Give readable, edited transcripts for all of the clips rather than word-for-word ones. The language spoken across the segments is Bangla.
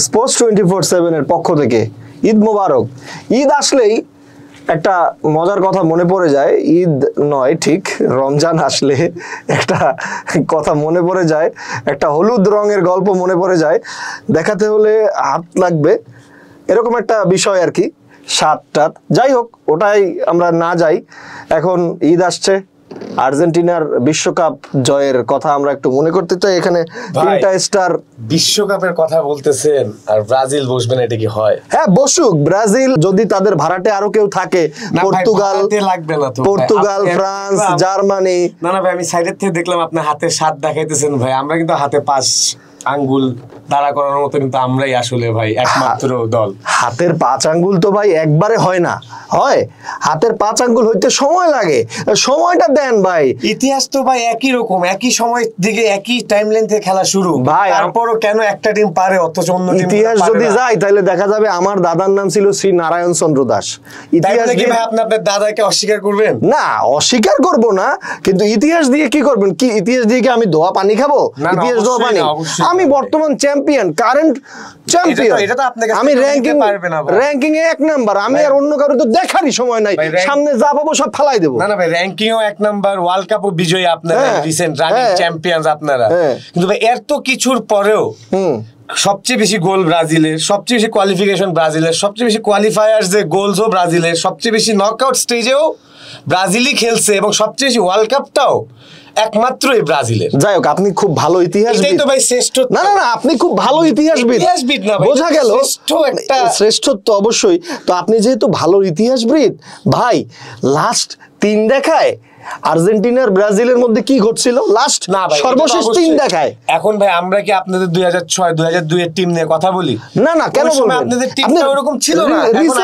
স্পোর্টস 24/7 এর পক্ষ থেকে ঈদ মোবারক। ঈদ আসলেই একটা মজার কথা মনে পড়ে যায়, ঈদ নয় ঠিক রমজান আসলে একটা কথা মনে পড়ে যায়, একটা হলুদ রঙের গল্প মনে পড়ে যায়, দেখাতে হলে হাত লাগবে এরকম একটা বিষয় আর কি, সাত টাত। যাই হোক, ওটাই আমরা না যাই। এখন ঈদ আসছে, আর্জেন্টিনার বিশ্বকাপ জয়ের কথা আমরা একটু মনে করতে চাই। এখানে তিনটা স্টার। বিশ্বকাপের কথা বলতেছেন আর ব্রাজিল বসবে না, এটা কি হয়? হ্যাঁ বসুক ব্রাজিল, যদি তাদের ভাড়াটে আরো কেউ থাকে, পর্তুগাল লাগবে না তো, পর্তুগাল, ফ্রান্স, জার্মানি। না না ভাই, আমি সাইডের থেকে দেখলাম আপনি হাতে 7 দেখাইতেছেন ভাই, আমরা কিন্তু হাতে 5 আঙ্গুল দাঁড়া করানোর মতো কিন্তু আমরাই আসলে ভাই একমাত্র দল। হাতের 5 আঙ্গুল তো ভাই একবারে হয় না, হয় হাতের 5 আঙ্গুল হইতে সময় লাগে, সময়টা দেন ভাই। ইতিহাস তো ভাই একই রকম, একই সময় দিকে একই টাইম লেন্থে খেলা শুরু ভাই, তারপরও কেন একটা টিম পারে অথচ অন্য টিম? ইতিহাস যদি যাই তাহলে দেখা যাবে আমার দাদার নাম ছিল শ্রী নারায়ণ চন্দ্র দাস। ইতিহাস কি ভাই আপনি আপনার দাদাকে অস্বীকার করবেন? না, অস্বীকার করব না, কিন্তু ইতিহাস দিয়ে কি করবেন? কি ইতিহাস দিয়ে কি আমি ধোয়া পানি খাবো? ইতিহাস ধোয়া পানি? আমি বর্তমান চ্যাম্পিয়ন, কারেন্ট চ্যাম্পিয়ন, আমি র্যাঙ্কিং এ 1 নাম্বার, আমি আর অন্য কারো তো দেখারই সময় নাই, সামনে যা পাবো সব ফালাই দেবো। না না ভাই, র্যাঙ্কিং ও 1 নাম্বার, ওয়ার্ল্ড কাপও বিজয়ী আপনারা, রিসেন্ট রানিং চ্যাম্পিয়নস আপনারা, কিন্তু ভাই এত কিছুর পরেও সবচেয়ে বেশি গোল ব্রাজিলের, সবচেয়ে বেশি কোয়ালিফিকেশন ব্রাজিলের, সবচেয়ে বেশি কোয়ালিফায়ার্স এর গোলসও ব্রাজিলের, সবচেয়ে বেশি নকআউট স্টেজেও ব্রাজিলই খেলছে, এবং সবচেয়ে বেশি ওয়ার্ল্ড কাপটাও একমাত্রই ব্রাজিলের। যাই হোক, আপনি খুব ভালো ইতিহাসবিদ। এটাই তো ভাই শ্রেষ্ঠ। না না না, আপনি খুব ভালো ইতিহাসবিদ না ভাই, বোঝা গেল, শ্রেষ্ঠত্ব অবশ্যই। তো আপনি যেহেতু ভালো ইতিহাসবিদ ভাই, লাস্ট 3 দেখায় আর্জেন্টিনার ব্রাজিলের মধ্যে কি ঘটছিল লাস্ট সর্বশেষ 3 দেখায়। এখন ভাই আমরা কি আপনাদের 2006 2002 এর টিম নিয়ে কথা বলি? না না, কেন বলবেন? আপনাদের টিমটা ওরকম ছিল না। এখন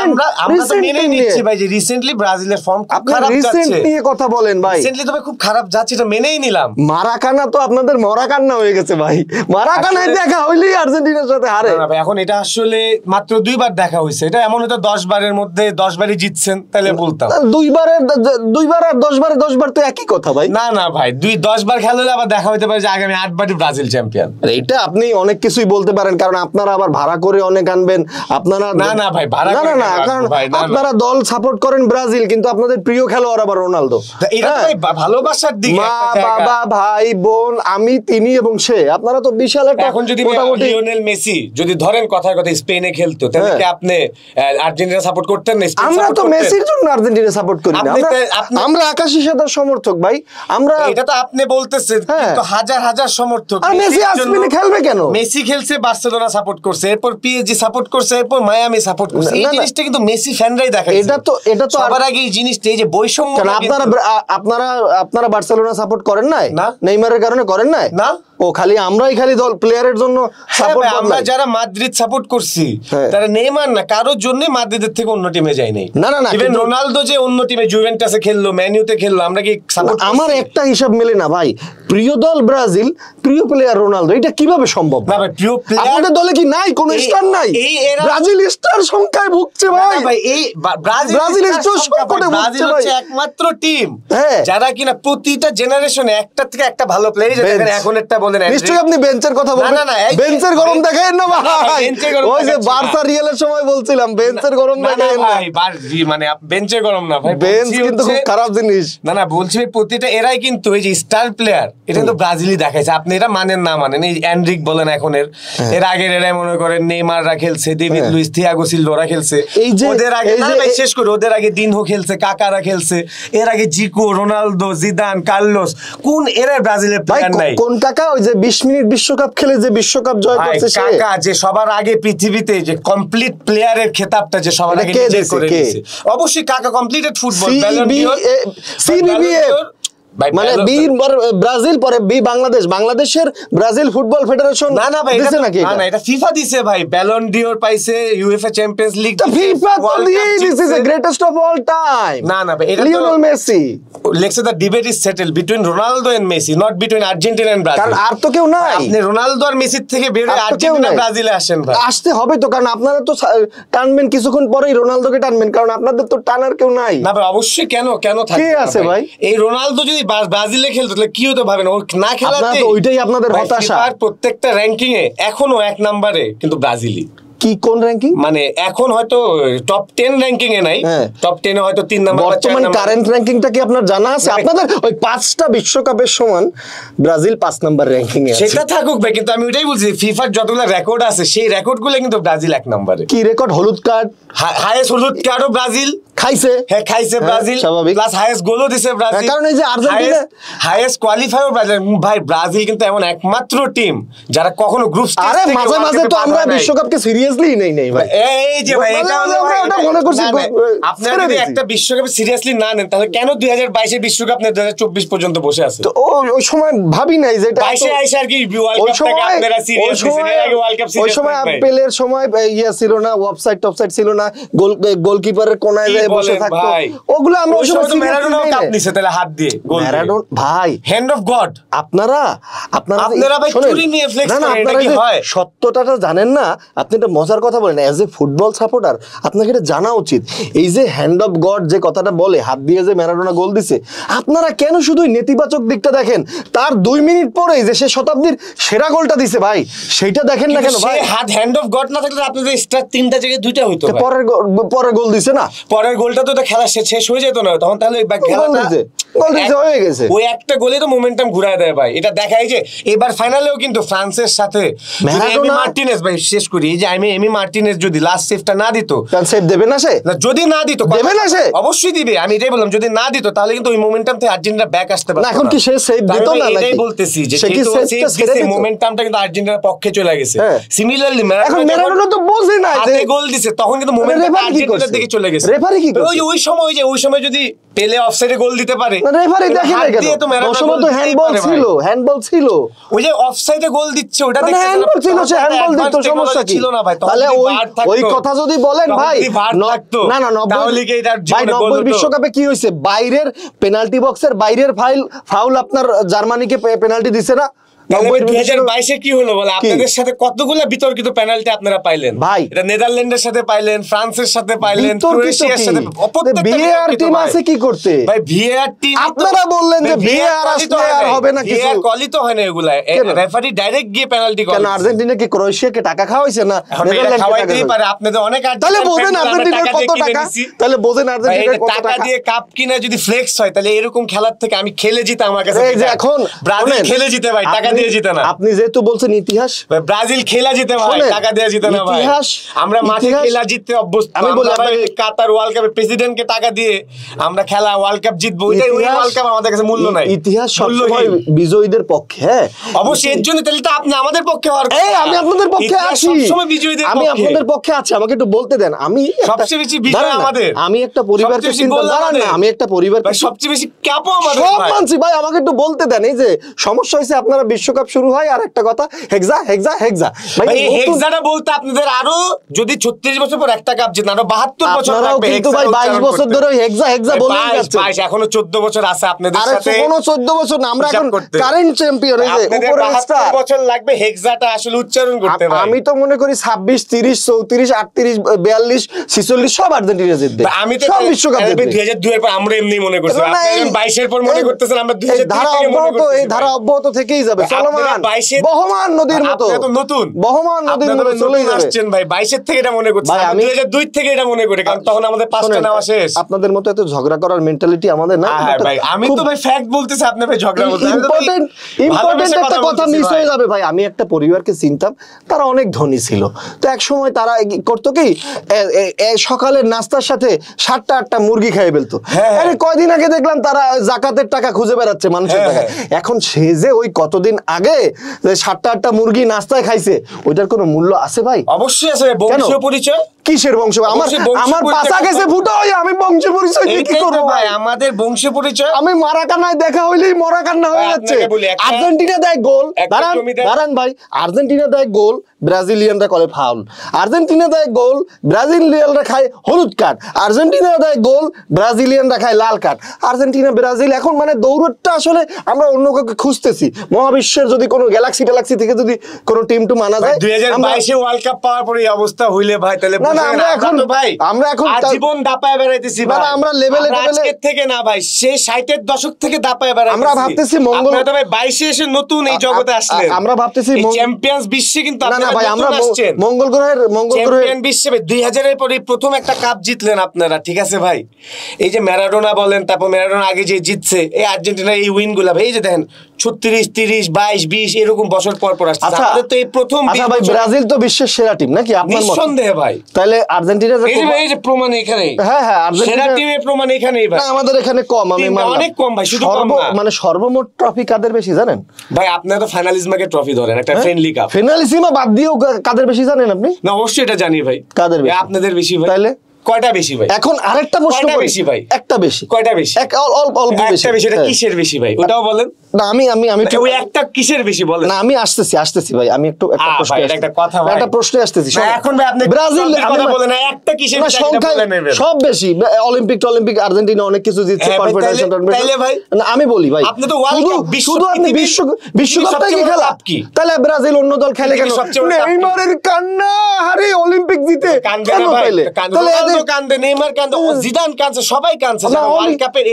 আমরা তো মেনেই নিচ্ছি ভাই যে রিসেন্টলি ব্রাজিলের ফর্ম খুব খারাপ যাচ্ছে। রিসেন্ট নিয়ে কথা বলেন ভাই, রিসেন্টলি তো ভাই খুব খারাপ যাচ্ছে, এটা মেনেই নিলাম। মারাকানা তো আপনাদের মরাকান্না হয়ে গেছে ভাই, মারাকানায় দেখা হইলেই আর্জেন্টিনার সাথে হারে। না ভাই, এখন এটা আসলে মাত্র 2 বার দেখা হইছে, এটা এমন হতো 10 বারের মধ্যে 10 বারই জিতছেন তাহলে বলতাম। 2 বার আর 10 বার তো একই কথা ভাই। না না ভাই, 10 বার খেলা হলে আবার দেখা হইতে পারে যে আগামী 8 বারই ব্রাজিল চ্যাম্পিয়ন। এটা আপনি অনেক কিছুই বলতে পারেন, কারণ আপনারা আবার ভাড়া করে অনেক আনবেন আপনারা। না না ভাই, ভাড়া করে না, কারণ আপনারা দল সাপোর্ট করেন ব্রাজিল, কিন্তু আপনাদের প্রিয় খেলোয়াড় আবার রোনালদো। এটা ভাই ভালোবাসার দিক। মা বাবা ভাই বোন আমি তিনি এবং সে, আপনারা তো বিশাল একটা। এখন যদি লিওনেল মেসি যদি ধরেন কথার কথা স্পেনে খেলতো, তাহলে কি আপনি আর্জেন্টিনা সাপোর্ট করতেন না? আমরা তো মেসির জন্য আর্জেন্টিনা সাপোর্ট করি না, আমরা 81,000 সমর্থক ভাই। আমরা এটা তো আপনি বলতেছেন, কিন্তু হাজার হাজার সমর্থক। আর মেসি স্পেনে খেলবে কেন? মেসি খেলছে, বার্সেলোনা সাপোর্ট করছে, এরপর পিএসজি সাপোর্ট করছে, এরপর মায়ামি সাপোর্ট করছে। এই জিনিসটা কিন্তু মেসি ফ্যানরাই দেখায়। এটা তো সবার আগে এই জিনিসটা, এই যে বৈষম্য। আপনারা বার্সেলোনা সাপোর্ট করেন নাই? নেইমারের কারণে করেন নাই? না, ও খালি আমরাই খালি দল প্লেয়ারের জন্য সাপোর্ট। আমরা যারা মাদ্রিদ সাপোর্ট করছি তারা নেইমার না কারোর জন্য মাদ্রিদের থেকে অন্য টিমে যায় নাই। না না না, ইভেন রোনালদো যে অন্য টিমে জুভেন্টাসে খেললো, ম্যান ইউতে খেললো, আমরা কি সাপোর্ট? আমার একটা হিসাব মেলে না ভাই, প্রিয় দল ব্রাজিল, প্রিয় প্লেয়ার রোনালদো, এটা কিভাবে সম্ভব? না ভাই, প্রিয় প্লেয়ার আমাদের দলে কি নাই? কোন স্টার নাই? ব্রাজিল স্টার সংখ্যায় ভুগছে ভাই। ভাই এই ব্রাজিল স্টার সংখ্যায় ব্রাজিল হচ্ছে একমাত্র টিম যারা কিনা প্রতিটা জেনারেশনে একটা থেকে একটা ভালো প্লেয়ার। দেখেন এখন একটা বলেন, নিশ্চয়ই আপনি বেঞ্চের কথা বলবেন। না না, বেঞ্চের গরম দেখেন না ভাই, ওই যে বার্সা রিয়ালের সময় বলছিলাম বেঞ্চের গরম দেখেন না ভাই। মানে বেঞ্চের গরম না ভাই, বেঞ্চ কিন্তু খুব খারাপ জিনিস। না না, বলছি প্রতিটা এরাই কিন্তু এই যে স্টার প্লেয়ার, এটা কিন্তু ব্রাজিলই দেখাইছে। আপনি এটা মানেন না মানেন, এই এনরিক বলেন এখনের, এর আগের এরাই মনে করেন নেইমাররা খেলছে, ডেভিড লুইস, থিয়াগো সিলভারা খেলছে, ওদের আগে না ভাই শেষ করে, ওদের আগে দিনহো খেলছে, কাকারা খেলছে, এর আগে জিকো, রোনালদো, জিদান, কার্লোস, কোন এরা ব্রাজিলের প্লেয়ার নাই? কোন কাকা ওই যে 20 মিনিট বিশ্বকাপ খেলে যে বিশ্বকাপ জয় করছে সে কাকা, যে সবার আগে পৃথিবীতে যে কমপ্লিট প্লেয়ারের খেতাবটা যে সবার আগে নিজে করে নিয়েছে। অবশ্যই কাকা কমপ্লিটেড ফুটবল, সিবিবিএ মানে বি ব্রাজিল, পরে বি বাংলাদেশ, বাংলাদেশের ব্রাজিল ফুটবল ফেডারেশন। না না ভাই, এটা ফিফা দিছে ভাই, ব্যালন ডিওর পাইছে, ইউএফএ চ্যাম্পিয়ন্স লিগ, ফিফা তো this is the greatest of all time. না না ভাই, এটা লিওনেল মেসি লেখছে the debate is settled between Ronaldo and Messi, not between Argentina and Brazil. কারণ আর তো কেউ নাই। আপনি রোনালদো আর মেসির থেকে বের হয়ে আর্জেন্টিনা ব্রাজিলে আসেন ভাই। আসতে হবে তো, কারণ আপনারা তো টানবেন কিছুক্ষণ পরেই রোনালদোকে টানবেন, কারণ আপনাদের তো টানার কেউ নাই। না ভাই, অবশ্যই কেন থাকবে? কে আছে ভাই? এই রোনালদো যদি ব্রাজিলে খেলতো তাহলে কি হতো ভাবেন, ও না খেলাতে ওইটাই আপনাদের হতাশা। প্রত্যেকটা র্যাঙ্কিং এ এখনো 1 নম্বরে কিন্তু ব্রাজিলই। কি কোন র্যাঙ্কিং? মানে এখন হয়তো টপ 10 র্যাঙ্কিং এ নাই, টপ 10 এ হয়তো 3 নাম্বার। বর্তমান কারেন্ট র্যাঙ্কিংটা কি আপনার জানা আছে? আপনাদের ওই 5টা বিশ্বকাপের সমান ব্রাজিল 5 নাম্বার র্যাঙ্কিং এ আছে। সেটা থাকুক ভাই, কিন্তু আমি ওইটাই বলছি ফিফার যতগুলো রেকর্ড আছে সেই রেকর্ডগুলো কিন্তু ব্রাজিল 1 নম্বরে। কি রেকর্ড? হলুদ কার্ড, হাইয়েস্ট হলুদ কার্ডও ব্রাজিল খাইছে। হ্যাঁ খাইছে ব্রাজিল, স্বাভাবিক। প্লাস হাইয়েস্ট গোলও দিছে ব্রাজিল। কারণ এই যে আর্জেন্টিনা হাইয়েস্ট কোয়ালিফায়ার ব্রাজিল। ভাই ব্রাজিল কিন্তু এমন একমাত্র টিম যারা কখনো গ্রুপ স্টেজ আরে মাঝে মাঝে তো আমরা বিশ্বকাপকে সিরিয়াসলি নেই ভাই। এই যে ভাই এটা আমরা মনে করছি আপনারা যদি একটা বিশ্বকাপ সিরিয়াসলি না নেন তাহলে কেন 2022 এর বিশ্বকাপ নিয়ে 2024 2025 বসে আছে? তো ওই সময় ভাবি নাই যে এটা 22 আইসা আর কি ওয়ার্ল্ড কাপটাকে আপনারা সিরিয়াসলি নিছেন, আগে ওয়ার্ল্ড কাপ সিরিয়াস। ওই সময় আপেলের সময় ছিল না, ওয়েবসাইট টপসাইট ছিল না, গোলকিপারের কোনায় যায় বসে থাকতো, ওগুলো আমরা ওই সময় ম্যারাডোনা কাপ নিছে তাহলে হাত দিয়ে গোল। ম্যারাডোনা ভাই হ্যান্ড অফ গড। আপনারা ভাই চুরি নিয়ে ফ্লেক্স করেন, এটা কি হয়? সত্যটা জানেন না আপনি, এটা মজার কথা বলেন। অ্যাজ এ ফুটবল সাপোর্টার আপনাকে এটা জানা উচিত। এই যে হ্যান্ড অফ গড যে কথাটা বলে, হাত দিয়ে যে ম্যারাডোনা গোল দিছে, আপনারা কেন শুধু নেতিবাচক দিকটা দেখেন? তার 2 মিনিট পরে যে সে শতাব্দীর সেরা গোলটা দিছে ভাই, সেইটা দেখেন না কেন ভাই? হাত হ্যান্ড অফ গড না থাকলে আপনাদের স্টার 3টা জায়গায় 2টা হইতো। পরের গোল দিছে না, পরের গোলটা তো খেলা শেষ হয়ে যেত না তখন, তাহলে খেলাটা হয়ে গেছে। ওই একটা গোলে তো মোমেন্টাম ঘুরায় দেয় ভাই। এটা দেখাই যে এবার ফাইনালেও কিন্তু ফ্রান্সের সাথে এমি মার্টিনেজ, ভাই শেষ করি, এই যে এমি মার্টিনেজ যদি লাস্ট সেভটা না দিত, তাহলে সেভ দেবে না সে? যদি না দিত দেবে না সে, অবশ্যই দিবে। আমি এটাই বললাম, যদি না দিত তাহলে কিন্তু ওই মোমেন্টাম থেকে আর্জেন্টিনা ব্যাক আসতে পারতো না। এখন কি সে সেভ দিত না? এটাই বলতেছি যে মোমেন্টামটা কিন্তু আর্জেন্টিনার পক্ষে চলে গেছে। সিমিলারলি ম্যারাডোনা তো বোঝে না যে গোল দিছে, তখন কিন্তু মোমেন্টাম আর্জেন্টিনার দিকে চলে গেছে। রেফারি কি করে? ওই সময় যদি পেলে অফসাইডে গোল দিতে পারে, রেফারি দেখে না কেন? ওসময় তো হ্যান্ডবল ছিল। ওই যে অফসাইডে গোল দিচ্ছে ওটা দেখতে হ্যান্ডবল ছিল, সে হ্যান্ডবল দিত, সমস্যা কি ছিল না ভাই? তাহলে ওই কথা যদি বলেন ভাই, না 90 বিশ্বকাপে কি হইছে? বাইরের পেনাল্টি বক্সের বাইরের ফাউল আপনার জার্মানিকে পেনাল্টি দিছে না? 2022 কি হলো বলে? আপনাদের সাথে কতগুলো বিতর্কিত পেনাল্টি আপনারা পাইলেন ভাই। এটা নেদারল্যান্ডের সাথে পাইলেন, ফ্রান্সের সাথে পাইলেন, ক্রোয়েশিয়ার সাথে। ভিএআর টিম আছে কি করতে ভাই? ভিএআর টিম আপনারা বললেন যে ভিএআর আসলে আর হবে না কিছু, ভিএআর কলই তো হয় না এগুলা। রেফারি ডাইরেক্ট গিয়ে পেনাল্টি করে। কেন আর্জেন্টিনা কি ক্রোয়েশিয়াকে টাকা খাওয়াইছে না? নেদারল্যান্ডকে খাওয়াইতেই পারে। আপনাদের অনেক তাহলে বোঝেন আর্জেন্টিনার কত টাকা, তাহলে বোঝেন আর্জেন্টিনার কত টাকা দিয়ে কাপ কিনা যদি ফ্লেক্স হয়, তাহলে এরকম খেলার থেকে আমি খেলে জিতে আমার কাছে। এই যে এখন ব্রাজিল খেলে জিতে ভাই, টাকা দিয়ে জিতে না। আপনি যেহেতু বলছেন ইতিহাস, ব্রাজিল খেলা জিতে ভাই, টাকা দিয়ে জিতে না ভাই। আমরা মাঠে খেলা জিততে অভ্যস্ত। আমি বলি কাতার ওয়ার্ল্ড কাপে প্রেসিডেন্টকে টাকা দিয়ে আমরা খেলা ওয়ার্ল্ড কাপ জিতবো, ওই ওয়ার্ল্ড কাপ আমাদের কাছে মূল্য নাই। ইতিহাস সবসময় বিজয়ীদের পক্ষে। হ্যাঁ অবশ্যই, এর জন্য তাহলে তো আপনি আমাদের পক্ষে হওয়ার। আমি আপনাদের পক্ষে আছি, সবসময় বিজয়ীদের পক্ষে। আমি আপনাদের পক্ষে আছি, আমাকে একটু বলতে দেন। আমি সবচেয়ে বেশি বিজয় আমাদের। আমি একটা পরিবারকে চিন্তা করেন না, আমি একটা পরিবারকে সবচেয়ে বেশি কাপও আমাদের। সব মানছি ভাই, আমাকে একটু বলতে দেন। এই যে সমস্যা হইছে, আপনারা বিশ্বকাপ শুরু হয় আর একটা কথা হেক্সা ভাই, হেক্সাটা বলতে আপনাদের আরো যদি 36 বছর পর একটা কাপ জিতেন, আরো 72 বছর লাগবে। কিন্তু ভাই 22 বছর ধরে হেক্সা বলেই যাচ্ছে। এখনো 14 বছর আছে আপনাদের সাথে। আরে কোনো 14 বছর না, আমরা এখন কারেন্ট চ্যাম্পিয়ন। এই যে উপরে 72 বছর লাগবে হেক্সাটা আসলে উচ্চারণ করতে ভাই। আমি তো মনে করি 26 30 34 38 42 46 সব আর্জেন্টিনা জিতবে। আমি তো সব বিশ্বকাপ জিতবে। 2002 এর পর আমরা এমনি মনে করছি, আপনারা 22 এর পর মনে করতেছেন, আমরা 2002 থেকে মনে করতেছি। এই ধারা অব্যাহত থেকেই যাবে। চলমান বহমান নদীর মতো, এত নতুন বহমান নদীর মতো চলেই যাবে। আসছেন ভাই 22 এর থেকে এটা মনে করছি, আমি 2002 থেকে এটা মনে করি, কারণ তখন আমাদের 5টা নেওয়া শেষ। আপনাদের মতো এত ঝগড়া করার মেন্টালিটি আমাদের না ভাই। আমি তো ভাই ফ্যাক্ট বলতেছি, আপনি ভাই ঝগড়া বলতেছেন। ইম্পর্টেন্ট একটা কথা মিস হয়ে যাবে ভাই। আমি একটা পরিবারকে চিনতাম, তারা অনেক ধনী ছিল। তো এক সময় তারা করতো কি, সকালের নাস্তার সাথে 7টা 8টা মুরগি খাইয়ে ফেলতো। আরে কয়দিন আগে দেখলাম তারা জাকাতের টাকা খুঁজে বেড়াচ্ছে মানুষের টাকা। এখন সে যে ওই কতদিন আগে 7টা 8টা মুরগি নাস্তায় খাইছে, ওইটার কোনো মূল্য আছে ভাই? অবশ্যই আছে। বংশীয় পরিচয়। কিসের বংশ? আমার পাশা গেছে ফুটো, আমি বংশ পরিচয় কি করব ভাই? আমাদের বংশ পরিচয়। আমি মারাকানায় দেখা হইলেই মরাকান্না হয়ে যাচ্ছে। আর্জেন্টিনা দেয় গোল, দাঁড়ান ভাই, আর্জেন্টিনা দেয় গোল, ব্রাজিলিয়ানরা করে ফাউল। আর্জেন্টিনা দেয় গোল, ব্রাজিলিয়ানরা খায় হলুদ কার্ড। আর্জেন্টিনা দেয় গোল, ব্রাজিলিয়ানরা খায় লাল কার্ড। আর্জেন্টিনা ব্রাজিল এখন মানে দৌড়টা আসলে আমরা অন্য কাউকে খুঁজতেছি। মহাবিশ্ব বিশ্বের যদি কোনো গ্যালাক্সি ট্যালাক্সি থেকে যদি কোনো টিম টু মানা যায় 2022 ওয়ার্ল্ড কাপ পাওয়ার পরে এই অবস্থা হইলে ভাই তাহলে আমরা এখন জীবন দাপায় বেড়াইতেছি ভাই। আমরা লেভেলে আজকের থেকে না ভাই, সেই 60 এর দশক থেকে দাপায় বেড়াইতেছি। আমরা ভাবতেছি মঙ্গল আপনারা ভাই 22 এসে নতুন এই জগতে আসলেন। আমরা ভাবতেছি চ্যাম্পিয়ন্স বিশ্বে কিন্তু না আপনারা ভাই, আমরা আসছেন মঙ্গল গ্রহের চ্যাম্পিয়ন বিশ্বে 2000 এর পরে প্রথম একটা কাপ জিতলেন আপনারা, ঠিক আছে ভাই? এই যে ম্যারাডোনা বলেন, তারপর ম্যারাডোনা আগে যে জিতছে, এই আর্জেন্টিনার এই উইন গুলা ভাই, এই যে দেখেন 36, 30, 22, 20 এরকম বছর পর পর আসছে। আমাদের তো এই প্রথম। আচ্ছা ভাই, ব্রাজিল তো বিশ্বের সেরা টিম নাকি আপনার মতে? নিঃসন্দেহে ভাই। তাহলে আর্জেন্টিনা এই যে প্রমাণ এখানেই। হ্যাঁ সেরা টিমের প্রমাণ এখানেই ভাই। আমাদের এখানে কম, আমি মানলাম অনেক কম ভাই, শুধু কম না, মানে সর্বমোট ট্রফি কাদের বেশি জানেন ভাই? আপনারা তো ফাইনালিজমাকে ট্রফি ধরেন, একটা ফ্রেন্ডলি কাপ। ফাইনালিসিমা বাদ দিয়েও কাদের বেশি জানেন আপনি? না অবশ্যই এটা জানি ভাই। কাদের বেশি? আপনাদের বেশি ভাই। তাহলে কয়টা বেশি ভাই? এখন আরেকটা প্রশ্ন করি। বেশি ভাই? একটা বেশি। কয়টা বেশি? অল্প বেশি। একটা বেশি। এটা কিসের বেশি ভাই? ওটাও বলেন। না আমি ওই একটা কিসের বেশি বলেন? না আমি আসতেছি ভাই, আমি একটা প্রশ্ন, একটা কথা ভাই, একটা প্রশ্ন আসতেছি। এখন ভাই আপনি ব্রাজিল কথা বলেন না, একটা কিসের বেশি বলে নেবেন? সব বেশি। অলিম্পিক আর্জেন্টিনা অনেক কিছু জিতছে, কনফেডারেশন। তাইলে ভাই না আমি বলি ভাই, আপনি তো ওয়ার্ল্ড কাপ শুধু আপনি বিশ্বকাপটাই কি খেলা? তাহলে ব্রাজিল অন্য দল খেলে কেন? নেইমারের কান্না, আরে অলিম্পিক জিতে কেন পাইলে? তাহলে রোনালদো কান্দে, নেইমার কান্দে, জিদান কাঁদছে, সবাই কাঁদছে ওয়ার্ল্ড কাপের।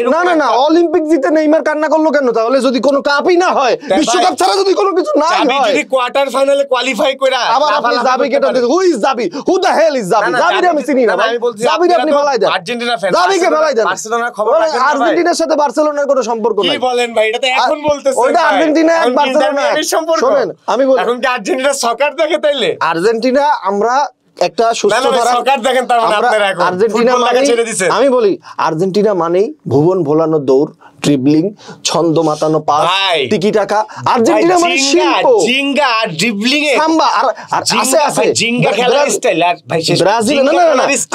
না অলিম্পিক জিতে নেইমার কান্না করলো কেন? তাহলে যদি কোনো কাপই না হয়, বিশ্বকাপ ছাড়া যদি কোনো কিছু না হয়, যদি কোয়ার্টার ফাইনালে কোয়ালিফাই করে আবার আপনি জাবি কেটে দিতে, হু ইজ জাবি, হু দ্য হেল ইজ জাবি? জাবিরে আমি চিনি না ভাই, জাবিরে আপনি ফেলাই দেন। আর্জেন্টিনা ফ্যান, জাবিকে ফেলাই দেন। বার্সেলোনার খবর রাখেন না ভাই? আর্জেন্টিনার সাথে বার্সেলোনার কোনো সম্পর্ক নাই। কি বলেন ভাই? এটা তো এখন বলতেছেন। ওইটা আর্জেন্টিনা আর বার্সেলোনা শুনেন, আমি বলি এখন কি আর্জেন্টিনা সকার দেখে তাইলে? আর্জেন্টিনা আমরা একটা সুস্থ ধারা সকার দেখেন, তার মানে আপনারা এখন আর্জেন্টিনা ফুটবলটাকে ছেড়ে দিয়েছেন। আমি বলি আর্জেন্টিনা মানেই ভুবন ভোলানো দৌড়, ট্রিবলিং, ছন্দ মাতানো পাস, টিকি টাকা। আর্জেন্টিনা মানে শিল্প, জিঙ্গা আর ড্রিবলিং এ সাম্বা আর আছে জিঙ্গা খেলার স্টাইল। আর ভাই শেষ ব্রাজিল না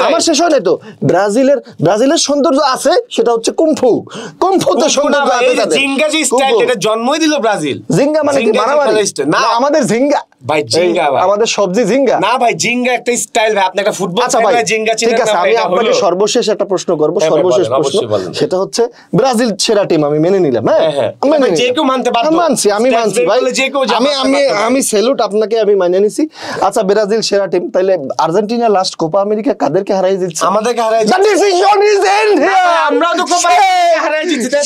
আমার শেষ হয় না তো। ব্রাজিলের সৌন্দর্য আছে, সেটা হচ্ছে কুম্ফুতে সৌন্দর্য আছে তাদের। জিঙ্গা যে স্টাইল, এটা জন্মই দিল ব্রাজিল। জিঙ্গা মানে কি মারামারি? না আমাদের জিঙ্গা ভাই, জিঙ্গা ভাই আমাদের সবজি জিঙ্গা না ভাই, জিঙ্গা একটা স্টাইল ভাই। আপনি একটা ফুটবল খেলা জিঙ্গা চিনেন না? ঠিক আছে, আমি আপনাকে সর্বশেষ একটা প্রশ্ন করব, সর্বশেষ প্রশ্ন, সেটা হচ্ছে ব্রাজিল সেরা টিম আমি মেনে নিলাম। হ্যাঁ যে কেউ মানতে পারবে, আমি মানছি ভাই, আমি স্যালুট আপনাকে, আমি মেনে নিছি। আচ্ছা ব্রাজিল সেরা টিম, তাহলে আর্জেন্টিনা লাস্ট কোপা আমেরিকা কাদেরকে হারিয়ে দিচ্ছে? আমাদেরকে হারিয়ে দিচ্ছে। The decision is end here. আমরা তো কোপা হারিয়ে দিচ্ছি, তাই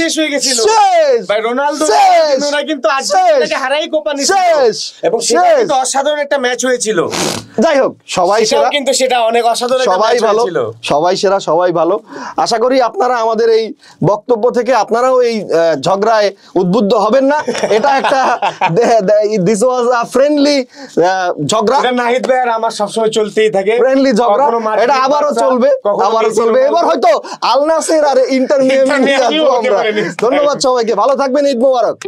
শেষ হয়ে গেছিল ভাই। রোনালদো ওরা কিন্তু আর্জেন্টিনাকে হারাই কোপা নিছে, এবং সেটা কিন্তু অসাধারণ একটা ম্যাচ হয়েছিল। যাই হোক, সবাই সেরা, কিন্তু সেটা অনেক অসাধারণ, সবাই ভালো, সবাই সেরা, সবাই ভালো। আশা করি আপনারা আমাদের এই বক্তব্য থেকে আপনারাও এই ঝগড়ায় উদ্বুদ্ধ হবেন না। এটা একটা দিস ওয়াজ আ ফ্রেন্ডলি ঝগড়া। নাহিদ ভাই আর আমার সবসময় চলতেই থাকে ফ্রেন্ডলি ঝগড়া, এটা আবারও চলবে। এবার হয়তো আল নাসের আর ইন্টার মিয়ামি। ধন্যবাদ সবাইকে, ভালো থাকবেন, ঈদ মোবারক।